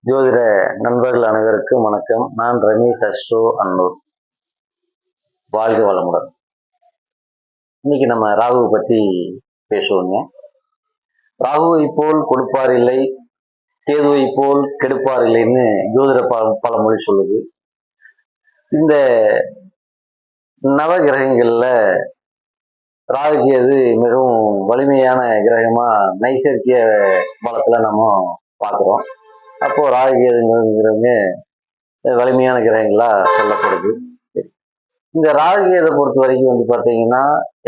ஜோதிட நண்பர்கள் அனைவருக்கும் வணக்கம். நான் ரமேஷ் அஸ்ட்ரோ அன்னூர். வாழ்க வளமுடன். இன்னைக்கு நம்ம ராகுவை பத்தி பேசுவோங்க. ராகுவை போல் கொடுப்பார் இல்லை, கேதுவை போல் கெடுப்பார் இல்லைன்னு ஜோதிட பழமொழி சொல்லுது. இந்த நவ கிரகங்கள்ல ராகு கேது மிகவும் வலிமையான கிரகமா நைசர்கிய பலத்துல நம்ம பார்க்கிறோம். அப்போ ராகு கேதுங்கிறவங்க வலிமையான கிரகங்களா சொல்லப்படுது. இந்த ராகு கேதை பொறுத்த வரைக்கும் பார்த்தீங்கன்னா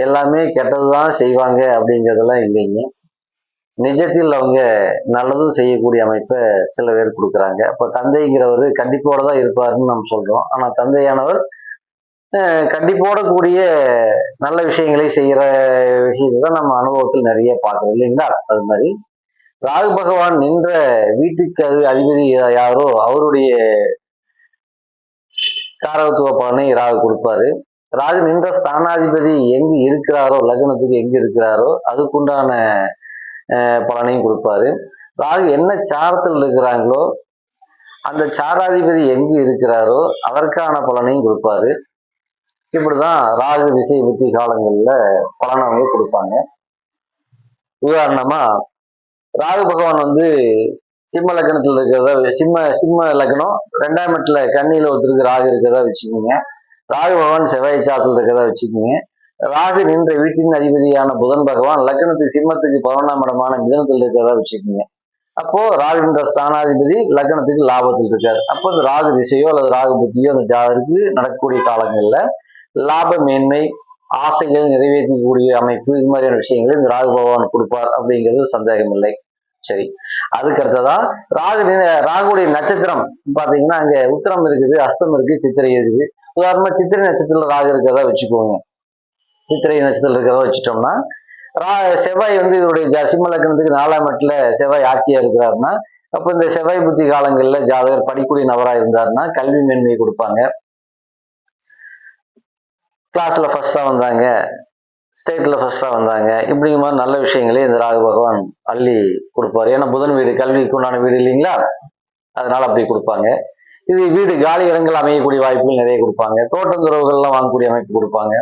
எல்லாமே கெட்டதுதான் செய்வாங்க அப்படிங்கிறதெல்லாம் இல்லைங்க. நிஜத்தில் அவங்க நல்லதும் செய்யக்கூடிய அமைப்பை சில பேர் கொடுக்குறாங்க. அப்போ தந்தைங்கிறவர் கண்டிப்போட தான் இருப்பாருன்னு நம்ம சொல்றோம். ஆனால் தந்தையானவர் கண்டிப்போட கூடிய நல்ல விஷயங்களை செய்கிற விஷயத்தை தான் நம்ம அனுபவத்தில் நிறைய பார்க்குறோம் இல்லைங்களா? அது மாதிரி ராகு பகவான் நின்ற வீட்டுக்கு அதிபதி யாரோ அவருடைய காரகத்துவ பலனை ராகு கொடுப்பாரு. ராகு நின்ற ஸ்தானாதிபதி எங்கு இருக்கிறாரோ, லக்னத்துக்கு எங்க இருக்கிறாரோ அதுக்குண்டான பலனையும் கொடுப்பாரு. ராகு என்ன சாரத்தில் இருக்கிறாங்களோ அந்த சாராதிபதி எங்கு இருக்கிறாரோ அதற்கான பலனையும் கொடுப்பாரு. இப்படிதான் ராகு திசை புத்தி காலங்கள்ல பலனை வந்து கொடுப்பாங்க. உதாரணமா ராகு பகவான் சிம்ம லக்னத்துல இருக்கிறதா சிம்ம லக்னம் 2ஆம் இடத்துல கன்னியில ஒருத்தருக்கு ராகு இருக்கிறதா வச்சுக்கோங்க. ராகு பகவான் செவ்வாய் சாத்துல இருக்கிறதா வச்சுக்கோங்க. ராகு நின்ற வீட்டின் அதிபதியான புதன் பகவான் லக்னத்துக்கு சிம்மத்துக்கு 11ஆம் இடமான மிதனத்தில் இருக்கிறதா வச்சுக்கோங்க. அப்போ ராகு நின்ற ஸ்தானாதிபதி லக்னத்துக்கு லாபத்தில் இருக்காரு. அப்போ இந்த ராகு திசையோ அல்லது ராகு புத்தியோ அந்த ஜாதருக்கு நடக்கக்கூடிய காலங்கள்ல லாப மேன்மை, ஆசைகள் நிறைவேற்றக்கூடிய அமைப்பு, இது மாதிரியான விஷயங்களை இந்த ராகு பகவான் கொடுப்பார் அப்படிங்கிறது சந்தேகம் இல்லை. சரி, அதுக்கு அடுத்ததான் ராகுடைய நட்சத்திரம் பாத்தீங்கன்னா அங்க உத்திரம் இருக்குது, அஸ்தம் இருக்கு, சித்திரை இருக்குது. உதாரணமா சித்திரை நட்சத்திரத்துல ராகு இருக்கிறதா வச்சுக்கோங்க. சித்திரை நட்சத்திரத்துல இருக்கிறதா வச்சுட்டோம்னா செவ்வாய் இவருடைய சிம்ம லக்னத்துக்கு 4ஆம் இடத்துல செவ்வாய் ஆட்சியா இருக்கிறாருன்னா அப்ப இந்த செவ்வாய் புத்தி காலங்கள்ல ஜாதகர் படிக்கூடிய நபரா இருந்தாருன்னா கல்வி மேன்மையை கொடுப்பாங்க. கிளாஸ்ல ஃபர்ஸ்டா வந்தாங்க, ஸ்டேட்ல ஃபர்ஸ்டா வந்தாங்க, இப்படிங்கிற மாதிரி நல்ல விஷயங்களே இந்த ராகு பகவான் அள்ளி கொடுப்பாரு. ஏன்னா புதன் வீடு கல்விக்கு உண்டான வீடு இல்லைங்களா, அதனால அப்படி கொடுப்பாங்க. இது வீடு காலி இடங்கள் அமையக்கூடிய வாய்ப்புகள் நிறைய கொடுப்பாங்க. தோட்டத்துறவுகள்லாம் வாங்கக்கூடிய அமைப்பு கொடுப்பாங்க.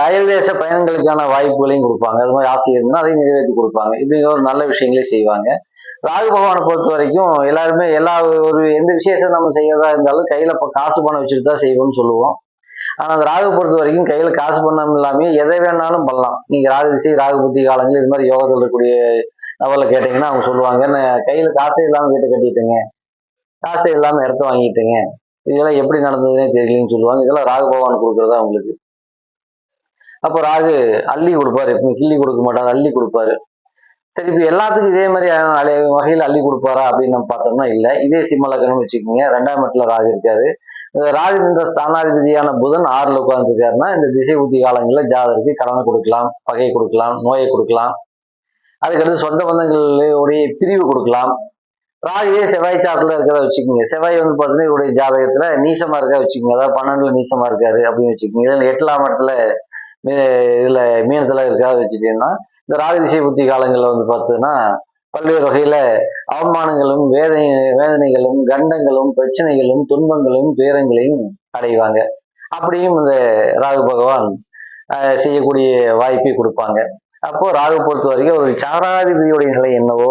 அயல்தேச பயணங்களுக்கான வாய்ப்புகளையும் கொடுப்பாங்க. அது மாதிரி ஆசை இருந்தால் அதையும் நிறைவேற்றி கொடுப்பாங்க. இப்படி ஒரு நல்ல விஷயங்களே செய்வாங்க. ராகு பகவானை பொறுத்த வரைக்கும் எல்லாருமே எந்த விசேஷம் நம்ம செய்யறதா இருந்தாலும் கையில காசு பணம் வச்சுட்டு தான் செய்வோம்னு சொல்லுவோம். ஆனா அந்த ராகு பொறுத்த வரைக்கும் கையில காசு பணம் இல்லாம எதை வேணாலும் பண்ணலாம். நீங்க ராகு திசை ராகு புத்தி காலங்கள் இது மாதிரி யோகத்தில் இருக்கக்கூடிய நபர்ல கேட்டீங்கன்னா அவங்க சொல்லுவாங்க, கையில காசே இல்லாம வீட்டை கட்டிட்டேங்க, காசே இல்லாம இடத்த வாங்கிட்டேங்க, இதெல்லாம் எப்படி நடந்ததுன்னே தெரியலன்னு சொல்லுவாங்க. இதெல்லாம் ராகு பகவான் கொடுக்கறதா உங்களுக்கு. அப்போ ராகு அள்ளி கொடுப்பாரு, எப்பவுமே கிள்ளி கொடுக்க மாட்டாரு, அள்ளி கொடுப்பாரு. சரி, இப்ப எல்லாத்துக்கும் இதே மாதிரி வகையில் அள்ளி கொடுப்பாரா அப்படின்னு நம்ம பார்த்தோம்னா இல்லை. இதே சிம்ம லக்னம் வச்சுக்கோங்க, 2ஆம் இடத்துல ராகு இருக்காரு. ராகு நின்ற ஸ்தானாதிபதியான புதன் 6ல் உட்கார்ந்துருக்காருன்னா இந்த திசை புத்தி காலங்களில் ஜாதகருக்கு கடனை கொடுக்கலாம், பகையை கொடுக்கலாம், நோயை கொடுக்கலாம். அதுக்கடுத்து சொந்த பந்தங்களுடைய பிரிவு கொடுக்கலாம். ராகுவே செவ்வாய் சாத்துல இருக்கிறதா வச்சுக்கோங்க. செவ்வாய் பார்த்தீங்கன்னா இவருடைய ஜாதகத்துல நீசமா இருக்கா வச்சுக்கோங்க, அதாவது 12ல நீசமா இருக்காரு அப்படின்னு வச்சுக்கோங்க. இதுல 8ஆம் இடத்துல இதுல மீனத்துல இருக்காது வச்சுட்டீங்கன்னா இந்த ராகு திசை புத்தி காலங்கள்ல பார்த்தீங்கன்னா பல்வேறு வகையில அவமானங்களும் வேதனைகளும் கண்டங்களும் பிரச்சனைகளும் துன்பங்களும் துயரங்களையும் அடைவாங்க. அப்படியும் இந்த ராகு பகவான் செய்யக்கூடிய வாய்ப்பை கொடுப்பாங்க. அப்போ ராகு பொறுத்த வரைக்கும் ஒரு சாராதிபதியுடைய நிலை என்னவோ,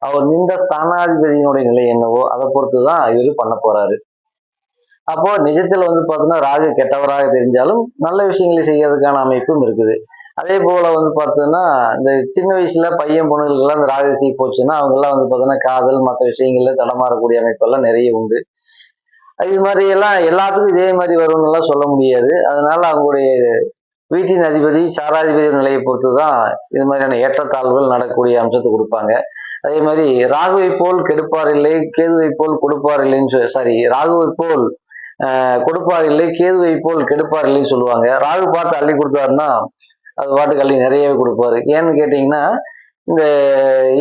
அவர் நின்ற ஸ்தானாதிபதியினுடைய நிலை என்னவோ அதை பொறுத்துதான் இவர் பண்ண போறாரு. அப்போ நிஜத்துல பார்த்தோம்னா ராகு கெட்டவராக தெரிஞ்சாலும் நல்ல விஷயங்களை செய்யறதுக்கான அமைப்பும் இருக்குது. அதே போல பார்த்தோம்னா இந்த சின்ன வயசுல பையன் பொண்ணுகளுக்கெல்லாம் இந்த ராகு திசை போச்சுன்னா அவங்க எல்லாம் பார்த்தோம்னா காதல் மற்ற விஷயங்கள்ல தடமாறக்கூடிய அமைப்பெல்லாம் நிறைய உண்டு. இது மாதிரி எல்லாம் எல்லாத்துக்கும் இதே மாதிரி வரும்னு எல்லாம் சொல்ல முடியாது. அதனால அவங்களுடைய வீட்டின் அதிபதி சாராதிபதி நிலையை பொறுத்துதான் இது மாதிரியான ஏற்றத்தாழ்வுகள் நடக்கக்கூடிய அம்சத்தை கொடுப்பாங்க. அதே மாதிரி ராகுவை போல் கெடுப்பார் இல்லை, கேதுவை போல் கொடுப்பார் இல்லைன்னு ராகுவை போல் கொடுப்பார் இல்லை, கேதுவை போல் கெடுப்பார் இல்லைன்னு சொல்லுவாங்க. ராகு பார்த்து அள்ளி கொடுத்தாருன்னா அது பாட்டுக்கு அள்ளி நிறையவே கொடுப்பாரு. ஏன்னு கேட்டீங்கன்னா இந்த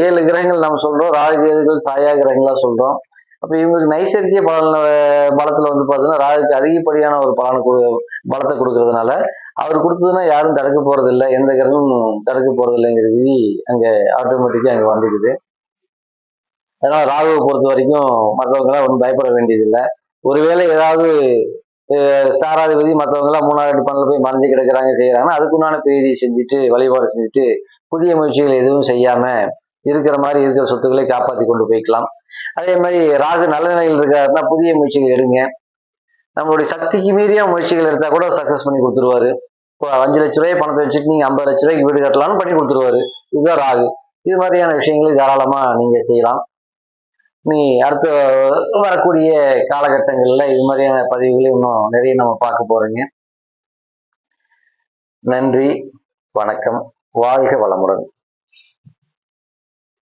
7 கிரகங்கள் நம்ம சொல்றோம், ராகு கேதுகள் சாயா கிரகங்களா சொல்றோம். அப்ப இவங்களுக்கு நைசர்கிய பலத்துல பார்த்தீங்கன்னா ராகுக்கு அதிகப்படியான ஒரு பலத்தை கொடுக்கறதுனால அவர் கொடுத்ததுன்னா யாரும் தடுக்க போறது இல்லை, எந்த கிரகமும் தடுக்க போறது இல்லைங்கிற விதி அங்க ஆட்டோமேட்டிக்கா அங்க வந்துக்குது. அதனால ராகுவை பொறுத்த வரைக்கும் மற்றவங்களாம் ஒன்றும் பயப்பட வேண்டியதில்லை. ஒருவேளை ஏதாவது ஸ்தானாதிபதி மற்றவங்களாம் 3வது டிபார்ட்மெண்ட்ல போய் மறைஞ்சு கிடக்குறாங்க செய்யறாங்கன்னா அதுக்குண்டான பிரீதி செஞ்சுட்டு வழிபாடு செஞ்சுட்டு புதிய முயற்சிகள் எதுவும் செய்யாம இருக்கிற மாதிரி இருக்கிற சொத்துக்களை காப்பாற்றி கொண்டு போய்க்கலாம். அதே மாதிரி ராகு நல்ல நிலையில் இருக்காருன்னா புதிய முயற்சிகள் எடுங்க. நம்மளுடைய சக்திக்கு மீறிய முயற்சிகள் எடுத்தா கூட சக்சஸ் பண்ணி கொடுத்துருவாரு. இப்போ 5 லட்ச ரூபாய் பணத்தை வச்சுட்டு நீங்க 50 லட்ச ரூபாய்க்கு வீடு கட்டலாம்னு பண்ணி கொடுத்துருவாரு. இதுதான் ராகு. இது மாதிரியான விஷயங்களை தாராளமா நீங்க செய்யலாம். நீ அடுத்த வரக்கூடிய காலகட்டங்கள்ல இது மாதிரியான பதிவுகளை இன்னும் நிறைய நம்ம பார்க்க போறோங்க. நன்றி, வணக்கம், வாழ்க வளமுடன்.